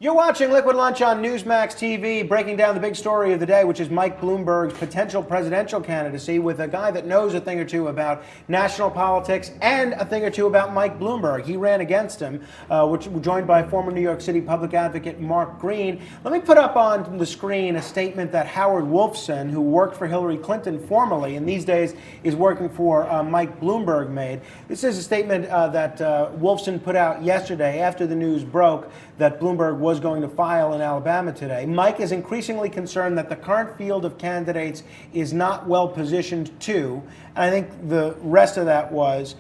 You're watching Liquid Lunch on NEWSMAX TV, breaking down the big story of the day, which is Mike Bloomberg's potential presidential candidacy, with a guy that knows a thing or two about national politics and a thing or two about Mike Bloomberg. He ran against him, which was joined by former New York City public advocate Mark Green. Let me put up on the screen a statement that Howard Wolfson, who worked for Hillary Clinton formerly and these days is working for Mike Bloomberg, made. This is a statement that Wolfson put out yesterday after the news broke that Bloomberg was going to file in Alabama today. Mike is increasingly concerned that the current field of candidates is not well positioned to, and I think the rest of that was,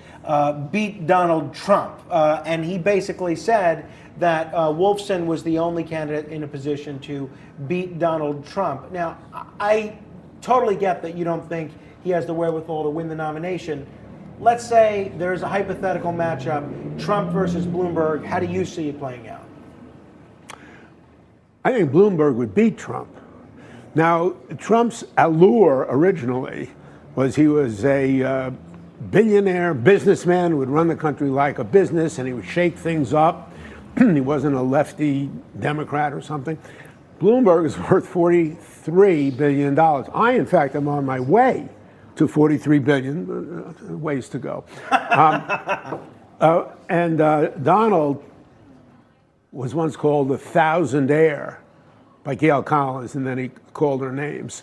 beat Donald Trump. And he basically said that Wolfson was the only candidate in a position to beat Donald Trump. Now, I totally get that you don't think he has the wherewithal to win the nomination. Let's say there's a hypothetical matchup, Trump versus Bloomberg. How do you see it playing out? I think Bloomberg would beat Trump. Now, Trump's allure originally was he was a billionaire businessman who would run the country like a business, and he would shake things up. He wasn't a lefty Democrat or something. Bloomberg is worth $43 billion. I, in fact, am on my way to $43 billion, ways to go. Donald was once called the thousandaire by Gail Collins, and then he called her names,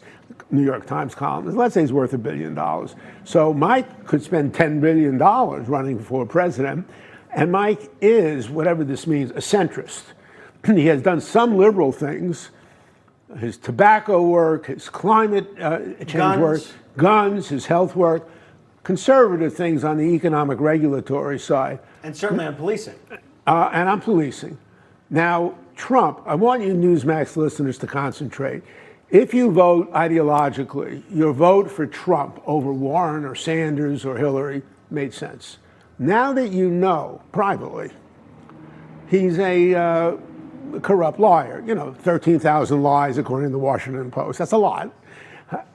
New York Times columnist. Let's say he's worth $1 billion. So Mike could spend $10 billion running for president, and Mike is, whatever this means, a centrist. He has done some liberal things, his tobacco work, his climate change work, guns, his health work, conservative things on the economic regulatory side. And certainly on policing. And on policing. Now, Trump, I want you NEWSMAX listeners to concentrate. If you vote ideologically, your vote for Trump over Warren or Sanders or Hillary made sense. Now that you know privately he's a corrupt liar, 13,000 lies according to the Washington Post, that's a lot.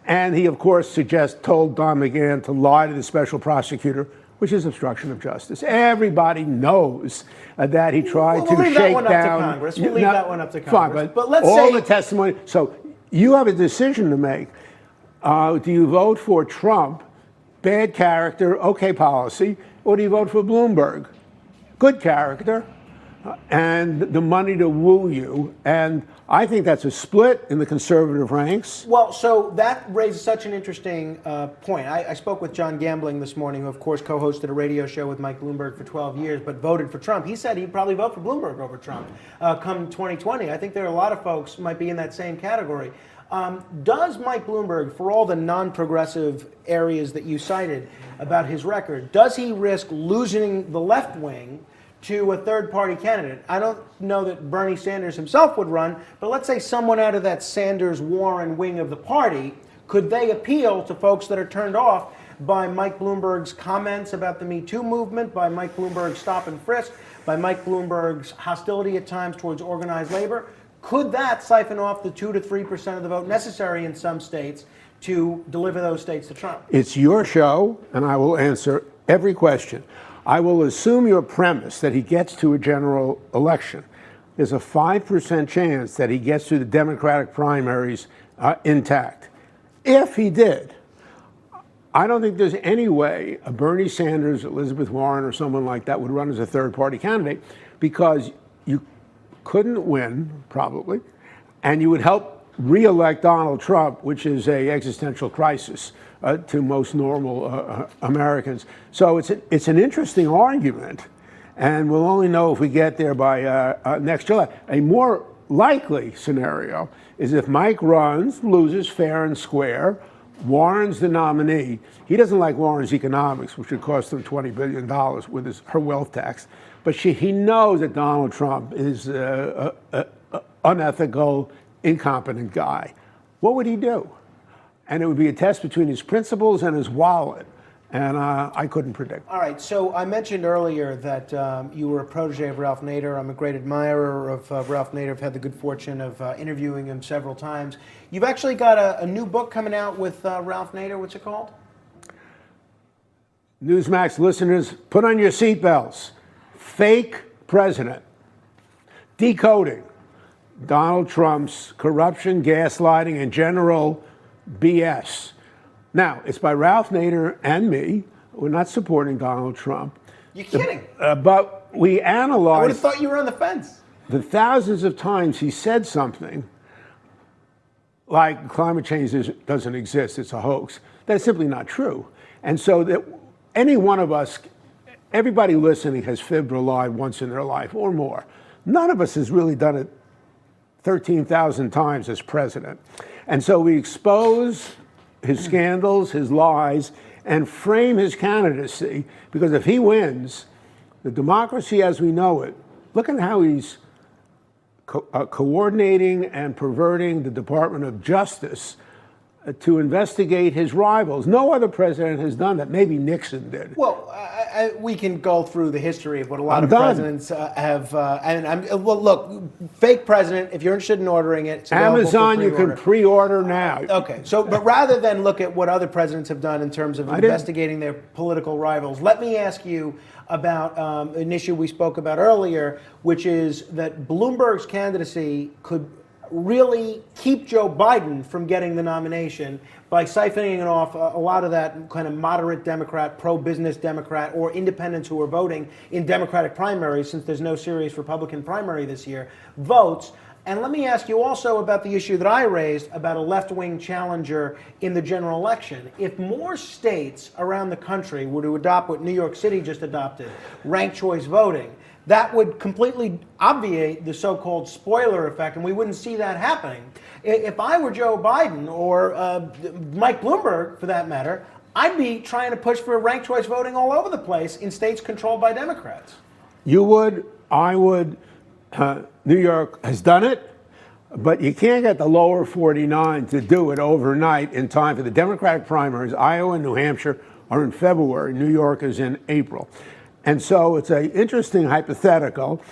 And he, of course, told Don McGahn to lie to the special prosecutor, which is obstruction of justice. Everybody knows that he tried to shake down. We'll leave that one up to Congress. We'll leave that one up to Congress. Fine, but let's say all the testimony. So you have a decision to make. Do you vote for Trump, bad character, okay policy, or do you vote for Bloomberg, good character, and the money to woo you? And I think that's a split in the conservative ranks. Well, so that raises such an interesting point. I spoke with John Gambling this morning, who, of course, co-hosted a radio show with Mike Bloomberg for 12 years, but voted for Trump. He said he'd probably vote for Bloomberg over Trump come 2020. I think there are a lot of folks who might be in that same category. Does Mike Bloomberg, for all the non-progressive areas that you cited about his record, does he risk losing the left wing to a third-party candidate? I don't know that Bernie Sanders himself would run, but let's say someone out of that Sanders-Warren wing of the party, could they appeal to folks that are turned off by Mike Bloomberg's comments about the Me Too movement, by Mike Bloomberg's stop and frisk, by Mike Bloomberg's hostility at times towards organized labor? Could that siphon off the 2 to 3% of the vote necessary in some states to deliver those states to Trump? It's your show, and I will answer every question. I will assume your premise that he gets to a general election. There's a 5% chance that he gets to the Democratic primaries intact. If he did, I don't think there's any way a Bernie Sanders, Elizabeth Warren, or someone like that would run as a third-party candidate, because you couldn't win, probably, and you would help re-elect Donald Trump, which is an existential crisis to most normal Americans. So it's an interesting argument, and we'll only know if we get there by next July. A more likely scenario is if Mike runs, loses fair and square, Warren's the nominee. He doesn't like Warren's economics, which would cost him $20 billion with her wealth tax. But he knows that Donald Trump is an unethical, incompetent guy. What would he do? And it would be a test between his principles and his wallet. And I couldn't predict. All right, so I mentioned earlier that you were a protege of Ralph Nader. I'm a great admirer of Ralph Nader. I've had the good fortune of interviewing him several times. You've actually got a new book coming out with Ralph Nader. What's it called? NEWSMAX listeners, put on your seatbelts. Fake President. Decoding Donald Trump's corruption, gaslighting, and general BS. Now, it's by Ralph Nader and me. We're not supporting Donald Trump. You're kidding. But we analyzed. I would have thought you were on the fence. The thousands of times he said something like climate change doesn't exist, it's a hoax. That's simply not true. And so that any one of us, everybody listening has fibbed or lied once in their life or more. None of us has really done it 13,000 times as president. And so we expose his scandals, his lies, and frame his candidacy, because if he wins, the democracy as we know it, look at how he's coordinating and perverting the Department of Justice to investigate his rivals. No other president has done that. Maybe Nixon did. Well, we can go through the history of what a lot of presidents have. Well, look, fake president. If you're interested in ordering it, it's Amazon, you can pre-order now. Okay. So, but rather than look at what other presidents have done in terms of investigating their political rivals, let me ask you about an issue we spoke about earlier, which is that Bloomberg's candidacy could really keep Joe Biden from getting the nomination by siphoning off a lot of that kind of moderate Democrat, pro-business Democrat, or independents who are voting in Democratic primaries, since there's no serious Republican primary this year, votes. And let me ask you also about the issue that I raised about a left-wing challenger in the general election. If more states around the country were to adopt what New York City just adopted, ranked choice voting, that would completely obviate the so-called spoiler effect, and we wouldn't see that happening. If I were Joe Biden, or Mike Bloomberg for that matter, I'd be trying to push for ranked choice voting all over the place in states controlled by Democrats. You would, I would. New York has done it, but you can't get the lower 49 to do it overnight in time for the Democratic primaries. Iowa and New Hampshire are in February. New York is in April. And so it's an interesting hypothetical.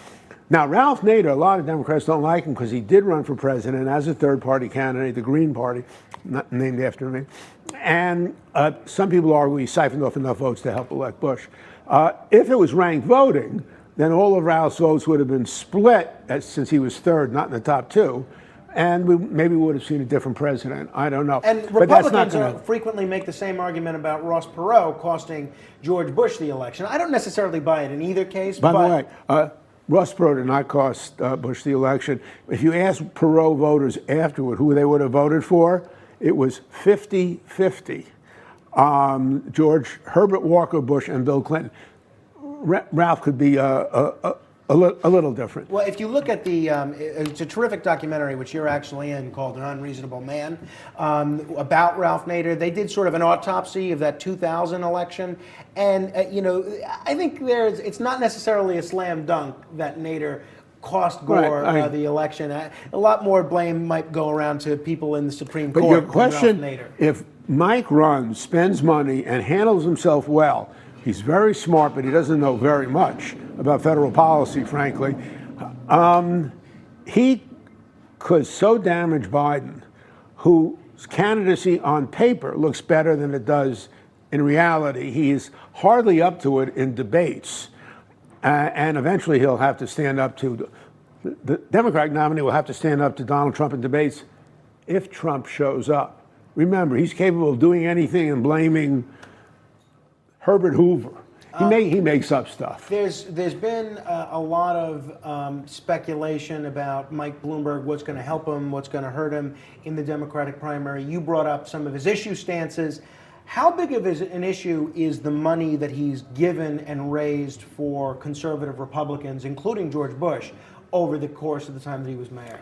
Now, Ralph Nader, a lot of Democrats don't like him because he did run for president as a third-party candidate, the Green Party, not named after me. And some people argue he siphoned off enough votes to help elect Bush. If it was ranked voting, then all of Ralph's votes would have been split, since he was third, not in the top two, and we maybe would have seen a different president. I don't know. And Republicans frequently make the same argument about Ross Perot costing George Bush the election. I don't necessarily buy it in either case. By the way, Ross Perot did not cost Bush the election. If you ask Perot voters afterward who they would have voted for, it was 50-50. George Herbert Walker Bush and Bill Clinton. Ralph could be a little different. Well, if you look at the, it's a terrific documentary, which you're actually in, called An Unreasonable Man, about Ralph Nader. They did sort of an autopsy of that 2000 election. And, I think it's not necessarily a slam dunk that Nader cost Gore the election. A lot more blame might go around to people in the Supreme Court. But your question, Ralph Nader. If Mike runs, spends money, and handles himself well, he's very smart, but he doesn't know very much about federal policy, frankly. He could so damage Biden, whose candidacy on paper looks better than it does in reality. He is hardly up to it in debates. And eventually he'll have to stand up to, the Democratic nominee will have to stand up to Donald Trump in debates if Trump shows up. Remember, he's capable of doing anything and blaming Herbert Hoover. He makes up stuff. There's been a lot of speculation about Mike Bloomberg, what's going to help him, what's going to hurt him in the Democratic primary. You brought up some of his issue stances. How big of an issue is the money that he's given and raised for conservative Republicans, including George Bush, over the course of the time that he was mayor?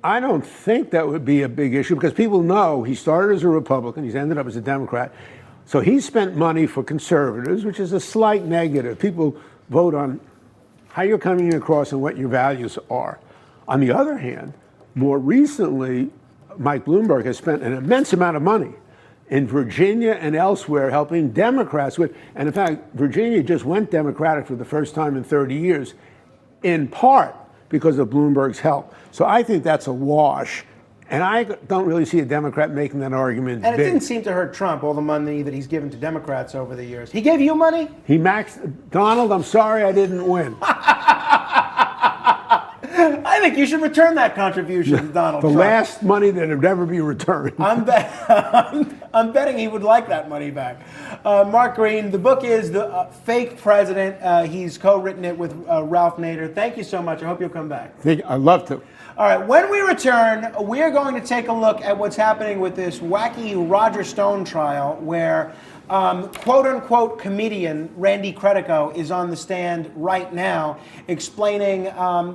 I don't think that would be a big issue, because people know he started as a Republican, he's ended up as a Democrat. So he spent money for conservatives, which is a slight negative. People vote on how you're coming across and what your values are. On the other hand, more recently, Mike Bloomberg has spent an immense amount of money in Virginia and elsewhere helping Democrats with, and in fact, Virginia just went Democratic for the first time in 30 years, in part because of Bloomberg's help. So I think that's a wash. And I don't really see a Democrat making that argument And big. It didn't seem to hurt Trump, all the money that he's given to Democrats over the years. He gave you money? He maxed, Donald, I'm sorry I didn't win. I think you should return that contribution to Donald The Trump. last money that would ever be returned. I'm betting he would like that money back. Mark Green, the book is The Fake President. He's co-written it with Ralph Nader. Thank you so much. I hope you'll come back. I'd love to. All right, when we return, we are going to take a look at what's happening with this wacky Roger Stone trial where quote-unquote comedian Randy Credico is on the stand right now explaining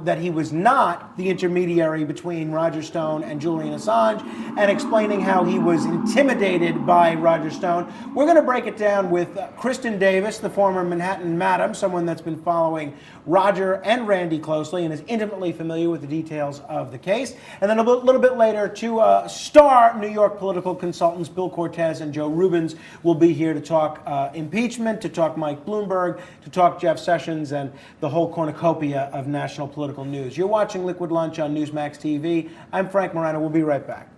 that he was not the intermediary between Roger Stone and Julian Assange and explaining how he was intimidated by Roger Stone. We're going to break it down with Kristen Davis, the former Manhattan Madam, someone that's been following Roger and Randy closely and is intimately familiar with the details of the case. And then a little bit later, two star New York political consultants, Bill Cortez and Joe Rubens, will be here to talk impeachment, to talk Mike Bloomberg, to talk Jeff Sessions, and the whole cornucopia of national political news. You're watching Liquid Lunch on Newsmax TV. I'm Frank Morano. We'll be right back.